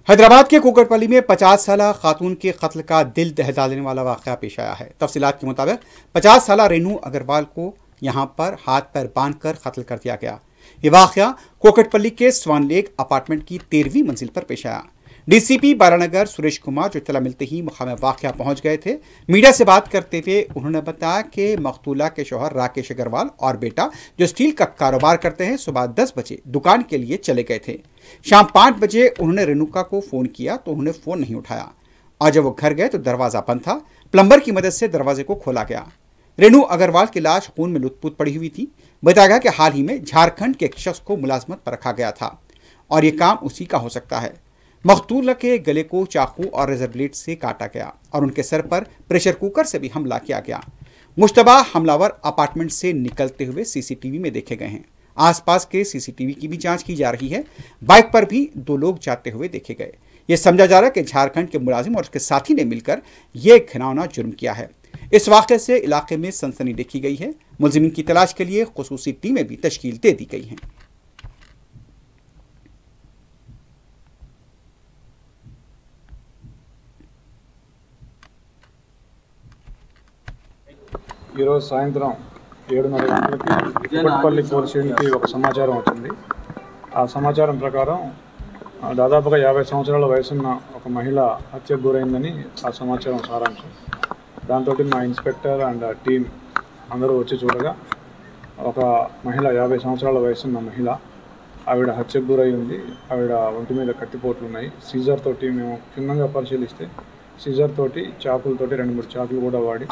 हैदराबाद के कुकटपल्ली में 50 साल खातून के कत्ल का दिल दहला देने वाला वाक़या पेश आया है। तफसीलात के मुताबिक 50 साल रेनू अग्रवाल को यहां पर हाथ पैर बांधकर कत्ल कर दिया गया। ये वाक़या कुकटपल्ली के स्वान लेक अपार्टमेंट की 13वीं मंजिल पर पेश आया। डीसीपी बारानगर सुरेश कुमार जो इत्तला मिलते ही मुकाम वाक़या पहुंच गए थे। मीडिया से बात करते हुए उन्होंने बताया कि मकतूला के शौहर राकेश अग्रवाल और बेटा जो स्टील का कारोबार करते हैं सुबह 10 बजे दुकान के लिए चले गए थे। शाम 5 बजे उन्होंने रेणुका को फ़ोन किया तो उन्होंने फ़ोन नहीं उठाया और जब वो घर गए तो दरवाज़ा बंद था। प्लम्बर की मदद से दरवाजे को खोला गया। रेणु अग्रवाल की लाश खून में लुथपुथ पड़ी हुई थी। बताया गया कि हाल ही में झारखंड के एक शख्स को मुलाजमत पर रखा गया था और ये काम उसी का हो सकता है। मकतूला के गले को चाकू और रेजर ब्लेड से काटा गया और उनके सर पर प्रेशर कुकर से भी हमला किया गया। मुश्तबा हमलावर अपार्टमेंट से निकलते हुए सीसीटीवी में देखे गए हैं। आसपास के सीसीटीवी की भी जांच की जा रही है। बाइक पर भी 2 लोग जाते हुए देखे गए। ये समझा जा रहा है कि झारखंड के मुलाजिम और उसके साथी ने मिलकर यह घिनौना जुर्म किया है। इस वाक़े से इलाके में सनसनी देखी गई है। मुलजिमीन की तलाश के लिए खुसूसी टीमें भी तश्कील दे दी गई हैं। ఈరోజు సాయంత్రం 7:30 గంటలకి కుకట్పల్లి పోలీస్ స్టేషన్కి ఒక సమాచారం వచ్చింది. ఆ సమాచారం ప్రకారం దాదాపుగా 50 సంవత్సరాల వయసున్న ఒక మహిళ హత్యకు గురైందని ఆ సమాచారం సారాంశం. దాంతో మా ఇన్స్పెక్టర్ అండ్ టీం అందరూ వచ్చి చూడగా ఒక మహిళ 50 సంవత్సరాల వయసున్న మహిళ ఆవిడ హత్యకు గురై ఉంది. ఆవిడ ఒంటి మీద కత్తిపోట్లు ఉన్నాయి. సీజర్ తోటి మేము క్షుణ్ణంగా పరిశీలిస్తే సీజర్ తోటి చాకులతోటి 2-3 చాకులు కూడా వాడి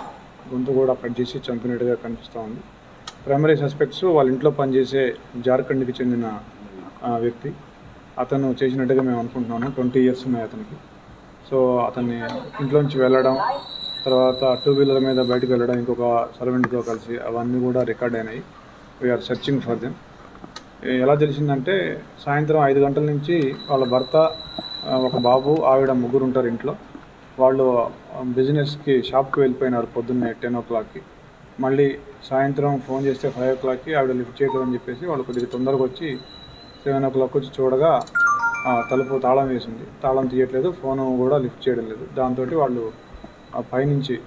గొంతు కూడా కట్ చేసి చంపినట్టుగా కనిపిస్తూ ఉంది. ప్రైమరీ సస్పెక్ట్స్ వాళ్ళ ఇంట్లో పనిచేసే జార్ఖండ్కి చెందిన వ్యక్తి. అతను చేసినట్టుగా మేము అనుకుంటున్నాము. 20 ఇయర్స్ ఉన్నాయి అతనికి. సో అతన్ని ఇంట్లోంచి వెళ్ళడం, తర్వాత 2 వీలర్ మీద బయటకు వెళ్ళడం ఇంకొక సర్వెంట్తో కలిసి అవన్నీ కూడా రికార్డ్ అయినాయి. We are searching for them. ఎలా తెలిసిందంటే సాయంత్రం 5 గంటల నుంచి వాళ్ళ భర్త, ఒక బాబు, ఆవిడ ముగ్గురు ఉంటారు ఇంట్లో. వాళ్ళు బిజినెస్కి షాప్కి వెళ్ళిపోయినారు పొద్దున్నే 10 o'clockకి. మళ్ళీ సాయంత్రం ఫోన్ చేస్తే 5 o'clockకి ఆవిడ లిఫ్ట్ చేయలేదని చెప్పేసి వాళ్ళు కొద్దిగా తొందరగా వచ్చి 7 o'clock వచ్చి చూడగా తలుపు తాళం వేసింది. తాళం తీయట్లేదు, ఫోను కూడా లిఫ్ట్ చేయడం లేదు. దాంతో వాళ్ళు పైనుంచి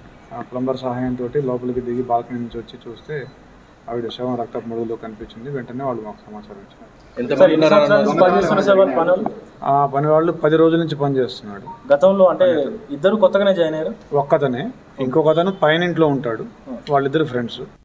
ప్లంబర్ సహాయంతో లోపలికి దిగి బాల్కనీ నుంచి వచ్చి చూస్తే ఆవిడ శవం రక్తపు మడుగులో కనిపించింది. వెంటనే వాళ్ళు మాకు సమాచారం ఇచ్చారు. ఆ పని వాళ్ళు 10 రోజుల నుంచి పనిచేస్తున్నాడు. గతంలో అంటే ఇద్దరు కొత్తగానే జాయిన్ అయ్యారు. ఒక్కతనే, ఇంకొకతను పైన ఇంట్లో ఉంటాడు. వాళ్ళిద్దరు ఫ్రెండ్స్.